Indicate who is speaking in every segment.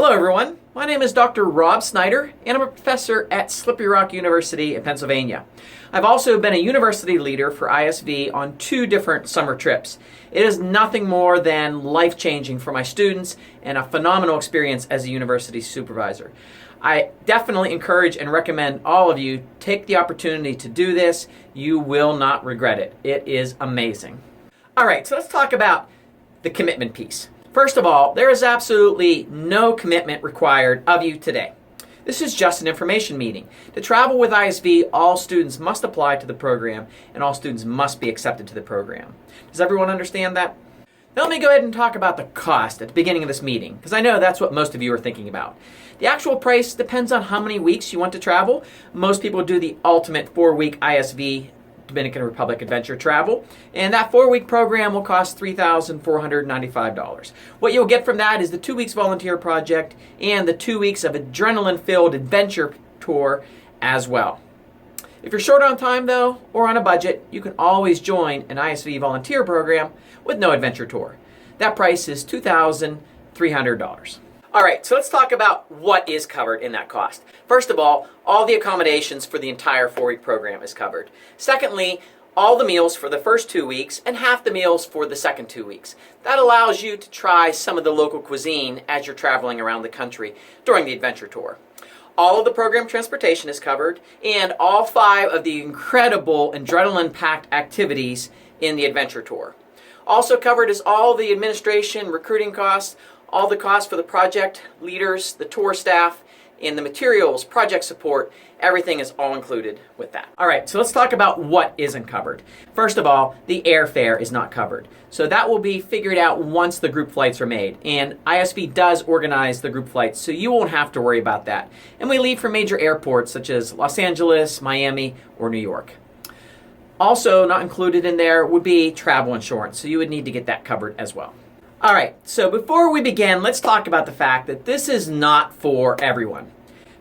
Speaker 1: Hello everyone, my name is Dr. Rob Snyder and I'm a professor at Slippery Rock University in Pennsylvania. I've also been a university leader for ISV on 2 different summer trips. It is nothing more than life-changing for my students and a phenomenal experience as a university supervisor. I definitely encourage and recommend all of you take the opportunity to do this. You will not regret it. It is amazing. Alright, so let's talk about the commitment piece. First of all, there is absolutely no commitment required of you today. This is just an information meeting. To travel with ISV, all students must apply to the program and all students must be accepted to the program. Does everyone understand that? Now let me go ahead and talk about the cost at the beginning of this meeting, because I know that's what most of you are thinking about. The actual price depends on how many weeks you want to travel. Most people do the ultimate 4-week ISV Dominican Republic adventure travel, and that 4-week program will cost $3,495. What you'll get from that is the 2 weeks volunteer project and the 2 weeks of adrenaline-filled adventure tour as well. If you're short on time though, or on a budget, you can always join an ISV volunteer program with no adventure tour. That price is $2,300. Alright, so let's talk about what is covered in that cost. First of all the accommodations for the entire 4-week program is covered. Secondly, all the meals for the first 2 weeks and half the meals for the second 2 weeks. That allows you to try some of the local cuisine as you're traveling around the country during the adventure tour. All of the program transportation is covered, and all 5 of the incredible adrenaline-packed activities in the adventure tour. Also covered is all the administration, recruiting costs, all the costs for the project leaders, the tour staff, and the materials, project support. Everything is all included with that. Alright, so let's talk about what isn't covered. First of all, the airfare is not covered. So that will be figured out once the group flights are made. And ISV does organize the group flights, so you won't have to worry about that. And we leave from major airports such as Los Angeles, Miami, or New York. Also not included in there would be travel insurance, so you would need to get that covered as well. Alright, so before we begin, let's talk about the fact that this is not for everyone.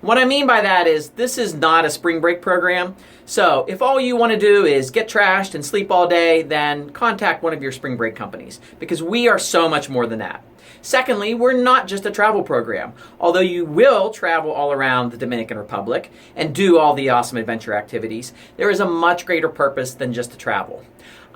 Speaker 1: What I mean by that is this is not a spring break program. So if all you want to do is get trashed and sleep all day, then contact one of your spring break companies, because we are so much more than that. Secondly, we're not just a travel program. Although you will travel all around the Dominican Republic and do all the awesome adventure activities, there is a much greater purpose than just to travel.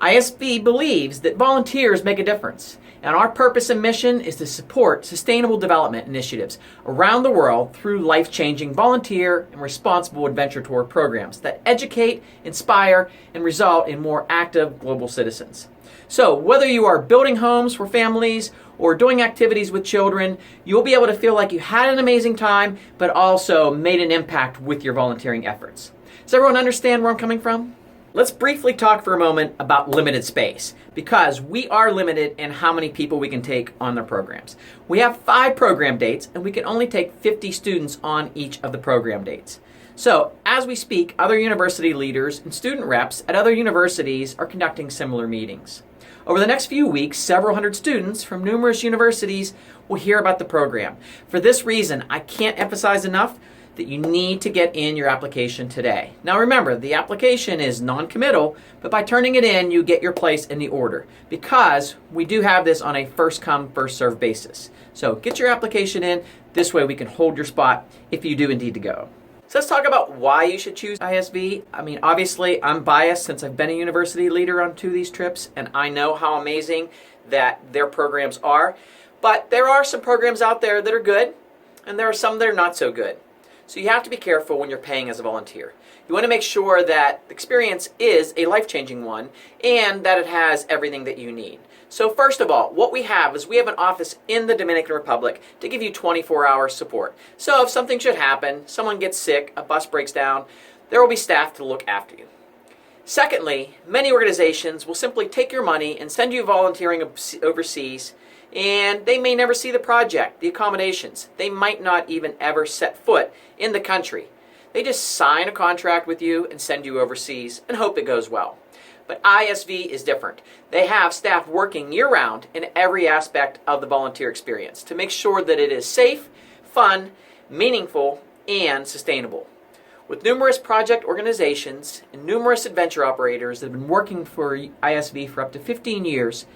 Speaker 1: ISV believes that volunteers make a difference, and our purpose and mission is to support sustainable development initiatives around the world through life-changing volunteer and responsible adventure tour programs that educate, inspire, and result in more active global citizens. So whether you are building homes for families or doing activities with children, you'll be able to feel like you had an amazing time, but also made an impact with your volunteering efforts. Does everyone understand where I'm coming from? Let's briefly talk for a moment about limited space, because we are limited in how many people we can take on their programs. We have 5 program dates, and we can only take 50 students on each of the program dates. So, as we speak, other university leaders and student reps at other universities are conducting similar meetings. Over the next few weeks, several hundred students from numerous universities will hear about the program. For this reason, I can't emphasize enough that you need to get in your application today. Now remember, the application is non-committal, but by turning it in, you get your place in the order, because we do have this on a first-come, first-served basis. So get your application in. This way we can hold your spot if you do indeed to go. So let's talk about why you should choose ISV. I mean, obviously, I'm biased since I've been a university leader on 2 of these trips, and I know how amazing that their programs are. But there are some programs out there that are good, and there are some that are not so good. So you have to be careful when you're paying as a volunteer. You want to make sure that the experience is a life-changing one and that it has everything that you need. So first of all, what we have is we have an office in the Dominican Republic to give you 24-hour support. So if something should happen, someone gets sick, a bus breaks down, there will be staff to look after you. Secondly, many organizations will simply take your money and send you volunteering overseas, and they may never see the project, the accommodations. They might not even ever set foot in the country. They just sign a contract with you and send you overseas and hope it goes well. But ISV is different. They have staff working year-round in every aspect of the volunteer experience to make sure that it is safe, fun, meaningful, and sustainable. With numerous project organizations and numerous adventure operators that have been working for ISV for up to 15 years,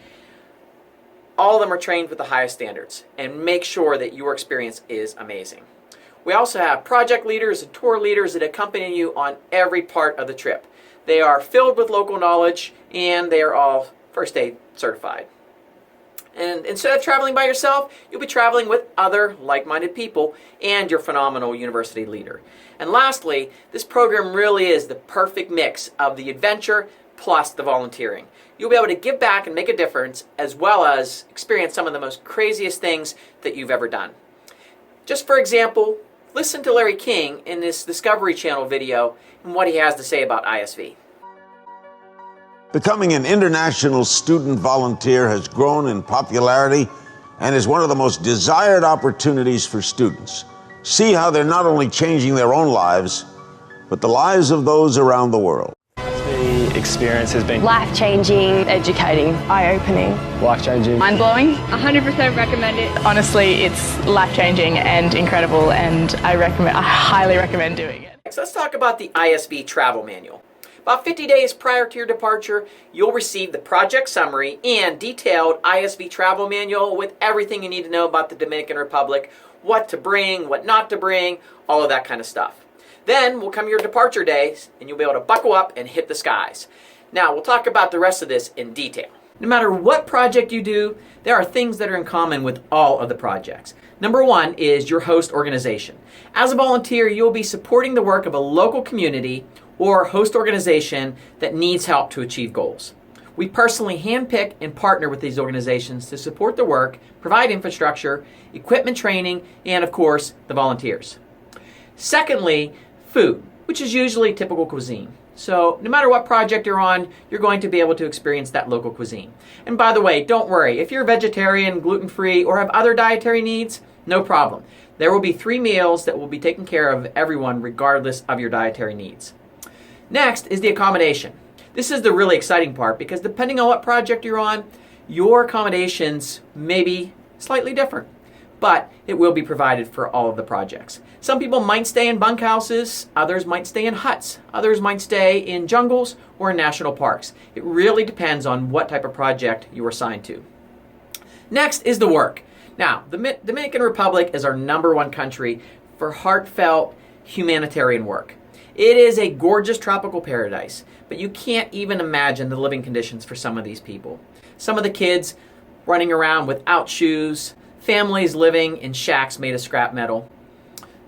Speaker 1: All of them are trained with the highest standards and make sure that your experience is amazing. We also have project leaders and tour leaders that accompany you on every part of the trip. They are filled with local knowledge and they are all first aid certified. And instead of traveling by yourself, you'll be traveling with other like-minded people and your phenomenal university leader. And lastly, this program really is the perfect mix of the adventure plus the volunteering. You'll be able to give back and make a difference, as well as experience some of the most craziest things that you've ever done. Just for example, listen to Larry King in this Discovery Channel video and what he has to say about ISV.
Speaker 2: Becoming an international student volunteer has grown in popularity and is one of the most desired opportunities for students. See how they're not only changing their own lives, but the lives of those around the world.
Speaker 3: The experience has been
Speaker 4: life-changing, educating, eye-opening,
Speaker 3: life-changing,
Speaker 5: mind-blowing. 100% recommend it.
Speaker 6: Honestly, it's life-changing and incredible, and I highly recommend doing it.
Speaker 1: So let's talk about the ISV travel manual. About 50 days prior to your departure, you'll receive the project summary and detailed ISV travel manual with everything you need to know about the Dominican Republic, what to bring, what not to bring, all of that kind of stuff. Then will come your departure days and you'll be able to buckle up and hit the skies. Now we'll talk about the rest of this in detail. No matter what project you do, there are things that are in common with all of the projects. Number one is your host organization. As a volunteer, you'll be supporting the work of a local community or host organization that needs help to achieve goals. We personally handpick and partner with these organizations to support the work, provide infrastructure, equipment training, and of course, the volunteers. Secondly, food, which is usually typical cuisine. So no matter what project you're on, you're going to be able to experience that local cuisine. And by the way, don't worry, if you're vegetarian, gluten-free, or have other dietary needs, no problem. There will be 3 meals that will be taken care of everyone regardless of your dietary needs. Next is the accommodation. This is the really exciting part because depending on what project you're on, your accommodations may be slightly different, but it will be provided for all of the projects. Some people might stay in bunkhouses, others might stay in huts, others might stay in jungles or in national parks. It really depends on what type of project you are assigned to. Next is the work. Now, the Dominican Republic is our #1 country for heartfelt humanitarian work. It is a gorgeous tropical paradise, but you can't even imagine the living conditions for some of these people. Some of the kids running around without shoes, families living in shacks made of scrap metal.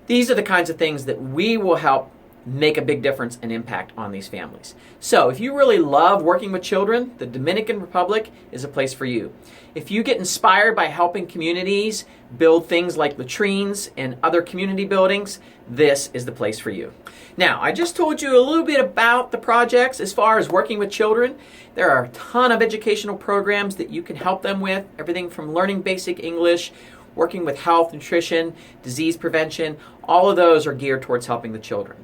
Speaker 1: These are the kinds of things that we will help make a big difference and impact on these families. So if you really love working with children, the Dominican Republic is a place for you. If you get inspired by helping communities build things like latrines and other community buildings, this is the place for you. Now, I just told you a little bit about the projects as far as working with children. There are a ton of educational programs that you can help them with, everything from learning basic English, working with health, nutrition, disease prevention. All of those are geared towards helping the children.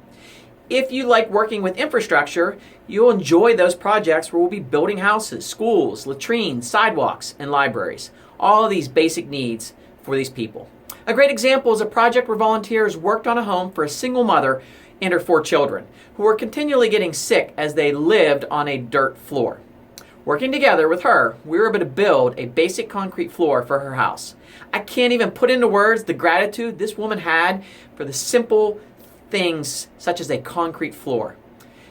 Speaker 1: If you like working with infrastructure, you'll enjoy those projects where we'll be building houses, schools, latrines, sidewalks, and libraries. All of these basic needs for these people. A great example is a project where volunteers worked on a home for a single mother and her 4 children who were continually getting sick as they lived on a dirt floor. Working together with her, we were able to build a basic concrete floor for her house. I can't even put into words the gratitude this woman had for the simple things such as a concrete floor.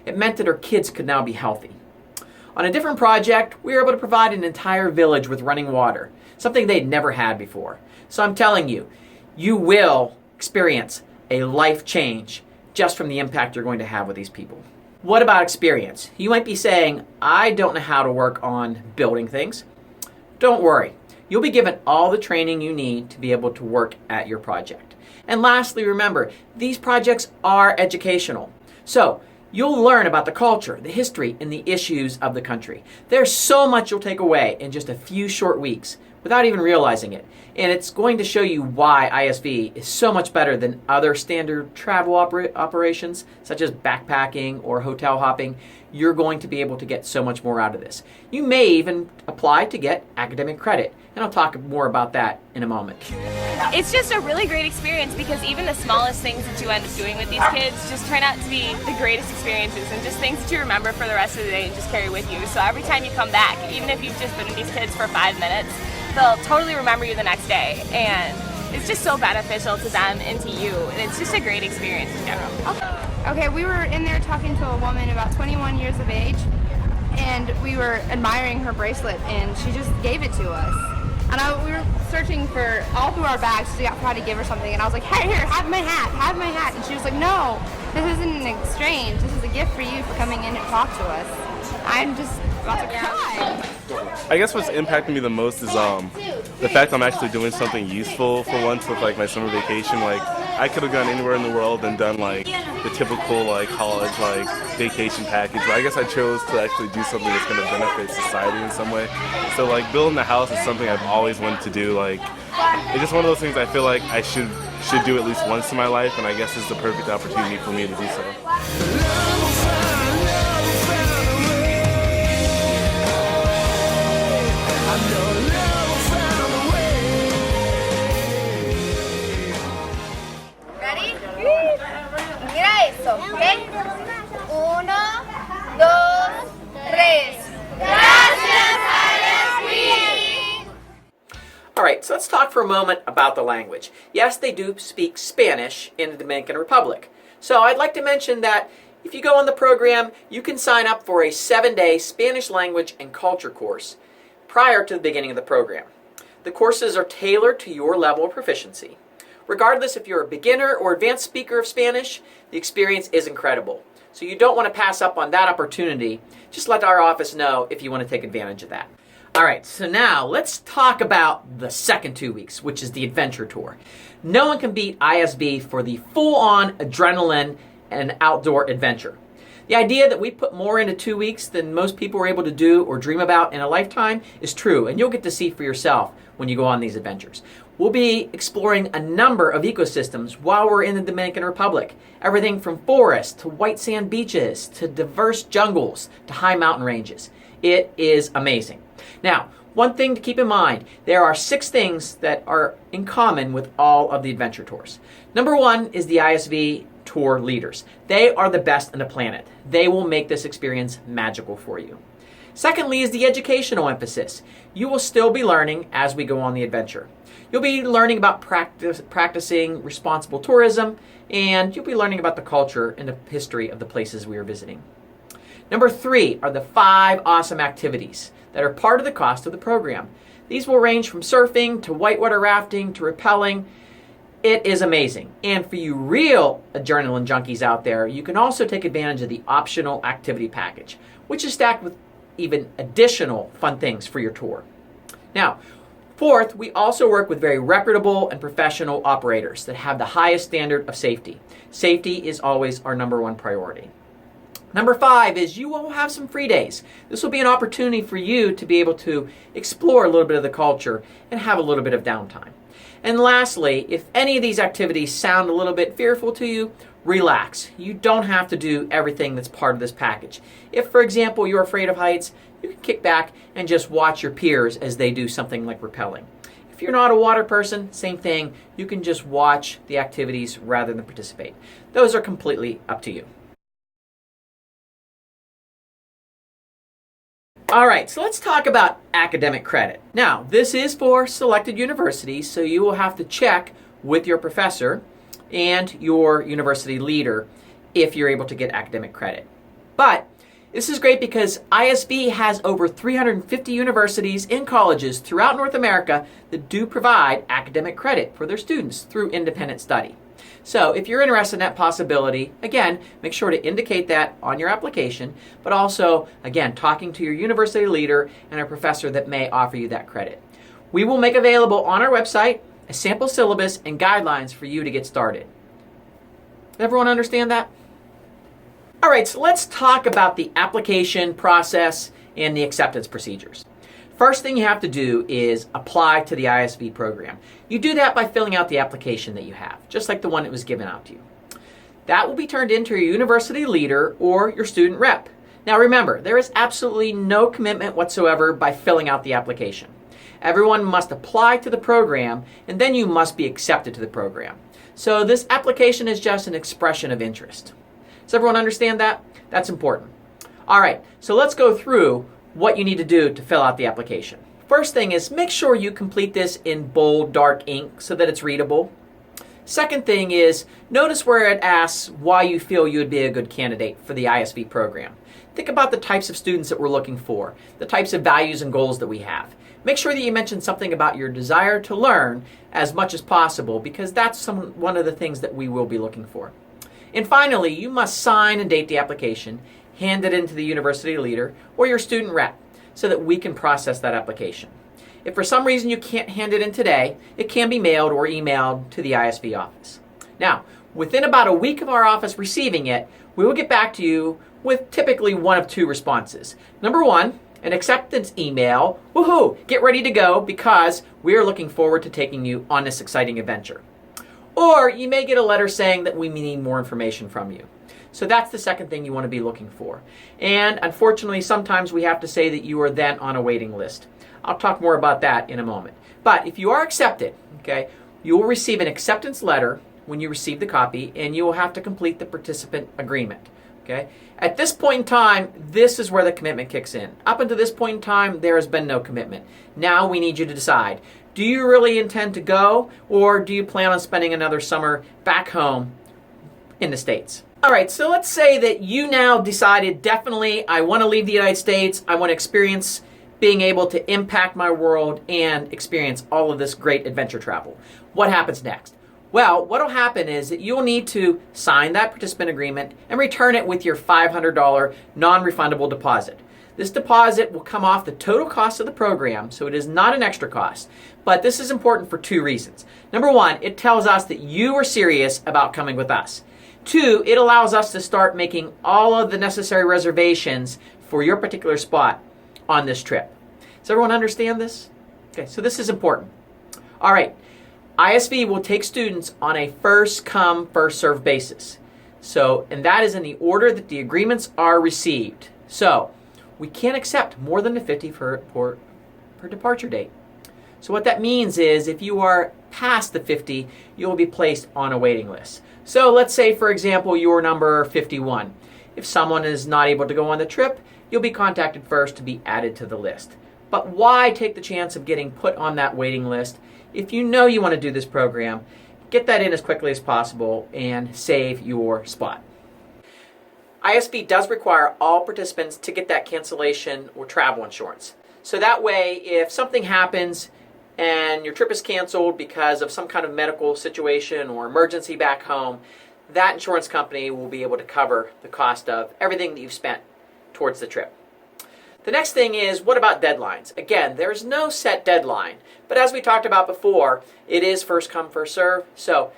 Speaker 1: It meant that her kids could now be healthy. On a different project, we were able to provide an entire village with running water, something they'd never had before. So I'm telling you, you will experience a life change just from the impact you're going to have with these people. What about experience? You might be saying, I don't know how to work on building things. Don't worry. You'll be given all the training you need to be able to work at your project. And lastly, remember, these projects are educational. So you'll learn about the culture, the history, and the issues of the country. There's so much you'll take away in just a few short weeks without even realizing it. And it's going to show you why ISV is so much better than other standard travel operations, such as backpacking or hotel hopping. you're going to be able to get so much more out of this. You may even apply to get academic credit, and I'll talk more about that in a moment.
Speaker 7: It's just a really great experience because even the smallest things that you end up doing with these kids just turn out to be the greatest experiences and just things that you remember for the rest of the day and just carry with you. So every time you come back, even if you've just been with these kids for 5 minutes, they'll totally remember you the next day. And it's just so beneficial to them and to you. And it's just a great experience in general.
Speaker 5: Okay, we were in there talking to a woman about 21 years of age, and we were admiring her bracelet, and she just gave it to us. And we were searching for all through our bags to figure out how to give her something, and I was like, hey, here, have my hat. And she was like, no, this isn't an exchange. This is a gift for you for coming in and talk to us. I'm just about to cry.
Speaker 8: I guess what's impacted me the most is the fact I'm actually doing something useful for once with like my summer vacation. Like I could have gone anywhere in the world and done like the typical like college like vacation package, but I guess I chose to actually do something that's going to benefit society in some way. So like building the house is something I've always wanted to do. Like it's just one of those things I feel like I should do at least once in my life, and I guess it's the perfect opportunity for me to do so.
Speaker 5: Ready? Mira eso, ¿ok? 1, 2, 3. Gracias, ISB!
Speaker 1: All right, so let's talk for a moment about the language. Yes, they do speak Spanish in the Dominican Republic. So I'd like to mention that if you go on the program, you can sign up for a 7-day Spanish language and culture course prior to the beginning of the program. The courses are tailored to your level of proficiency. Regardless if you're a beginner or advanced speaker of Spanish, the experience is incredible. So you don't want to pass up on that opportunity. Just let our office know if you want to take advantage of that. All right, so now let's talk about the second 2 weeks, which is the adventure tour. No one can beat ISB for the full-on adrenaline and outdoor adventure. The idea that we put more into 2 weeks than most people are able to do or dream about in a lifetime is true, and you'll get to see for yourself when you go on these adventures. We'll be exploring a number of ecosystems while we're in the Dominican Republic. Everything from forests to white sand beaches to diverse jungles to high mountain ranges. It is amazing. Now, one thing to keep in mind, there are 6 things that are in common with all of the adventure tours. Number 1 is the ISV tour leaders. They are the best on the planet. They will make this experience magical for you. Secondly is the educational emphasis. You will still be learning as we go on the adventure. You'll be learning about practicing responsible tourism, and you'll be learning about the culture and the history of the places we are visiting. Number 3 are the 5 awesome activities that are part of the cost of the program. These will range from surfing to whitewater rafting to rappelling. It is amazing. And for you real adrenaline junkies out there, you can also take advantage of the optional activity package, which is stacked with even additional fun things for your tour. Now, fourth, we also work with very reputable and professional operators that have the highest standard of safety. Safety is always our number 1 priority. Number 5 is you will have some free days. This will be an opportunity for you to be able to explore a little bit of the culture and have a little bit of downtime. And lastly, if any of these activities sound a little bit fearful to you, relax. You don't have to do everything that's part of this package. If, for example, you're afraid of heights, you can kick back and just watch your peers as they do something like rappelling. If you're not a water person, same thing. You can just watch the activities rather than participate. Those are completely up to you. All right, so let's talk about academic credit. Now, this is for selected universities, so you will have to check with your professor and your university leader if you're able to get academic credit. But this is great because ISB has over 350 universities and colleges throughout North America that do provide academic credit for their students through independent study. So if you're interested in that possibility, again, make sure to indicate that on your application, but also, again, talking to your university leader and a professor that may offer you that credit. We will make available on our website a sample syllabus and guidelines for you to get started. Everyone understand that? All right, so let's talk about the application process and the acceptance procedures. First thing you have to do is apply to the ISV program. You do that by filling out the application that you have, just like the one that was given out to you. That will be turned into your university leader or your student rep. Now remember, there is absolutely no commitment whatsoever by filling out the application. Everyone must apply to the program, and then you must be accepted to the program. So this application is just an expression of interest. Does everyone understand that? That's important. All right, so let's go through what you need to do to fill out the application. First thing is make sure you complete this in bold, dark ink so that it's readable. Second thing is notice where it asks why you feel you would be a good candidate for the ISV program. Think about the types of students that we're looking for, the types of values and goals that we have. Make sure that you mention something about your desire to learn as much as possible, because that's one of the things that we will be looking for. And finally, you must sign and date the application, hand it in to the university leader or your student rep so that we can process that application. If for some reason you can't hand it in today, it can be mailed or emailed to the ISV office. Now, within about a week of our office receiving it, we will get back to you with typically one of two responses. Number one, an acceptance email. Woohoo! Get ready to go because we are looking forward to taking you on this exciting adventure. Or you may get a letter saying that we need more information from you. So that's the second thing you want to be looking for. And unfortunately, sometimes we have to say that you are then on a waiting list. I'll talk more about that in a moment. But if you are accepted, okay, you will receive an acceptance letter when you receive the copy, and you will have to complete the participant agreement. Okay? At this point in time, this is where the commitment kicks in. Up until this point in time, there has been no commitment. Now we need you to decide. Do you really intend to go, or do you plan on spending another summer back home in the States? All right, so let's say that you now decided definitely I want to leave the United States. I want to experience being able to impact my world and experience all of this great adventure travel. What happens next? Well, what will happen is that you'll need to sign that participant agreement and return it with your $500 non-refundable deposit. This deposit will come off the total cost of the program, so it is not an extra cost. But this is important for two reasons. Number one, it tells us that you are serious about coming with us. Two, it allows us to start making all of the necessary reservations for your particular spot on this trip. Does everyone understand this? Okay, so this is important. All right, ISV will take students on a first come, first served basis. So, and that is in the order that the agreements are received. So, we can't accept more than the 50 per departure date. So what that means is if you are past the 50, you will be placed on a waiting list. So let's say, for example, you're number 51. If someone is not able to go on the trip, you'll be contacted first to be added to the list. But why take the chance of getting put on that waiting list? If you know you want to do this program, get that in as quickly as possible and save your spot. ISV does require all participants to get that cancellation or travel insurance. So that way, if something happens and your trip is canceled because of some kind of medical situation or emergency back home, that insurance company will be able to cover the cost of everything that you've spent towards the trip. The next thing is, what about deadlines? Again, there's no set deadline, but as we talked about before, it is first come, first serve. So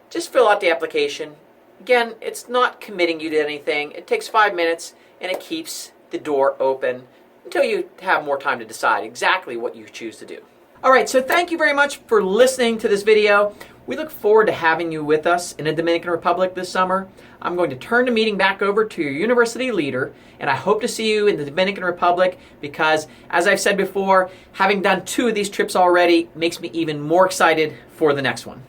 Speaker 1: just fill out the application. Again, it's not committing you to anything. It takes 5 minutes and it keeps the door open until you have more time to decide exactly what you choose to do. All right, so thank you very much for listening to this video. We look forward to having you with us in the Dominican Republic this summer. I'm going to turn the meeting back over to your university leader, and I hope to see you in the Dominican Republic because, as I've said before, having done 2 of these trips already makes me even more excited for the next one.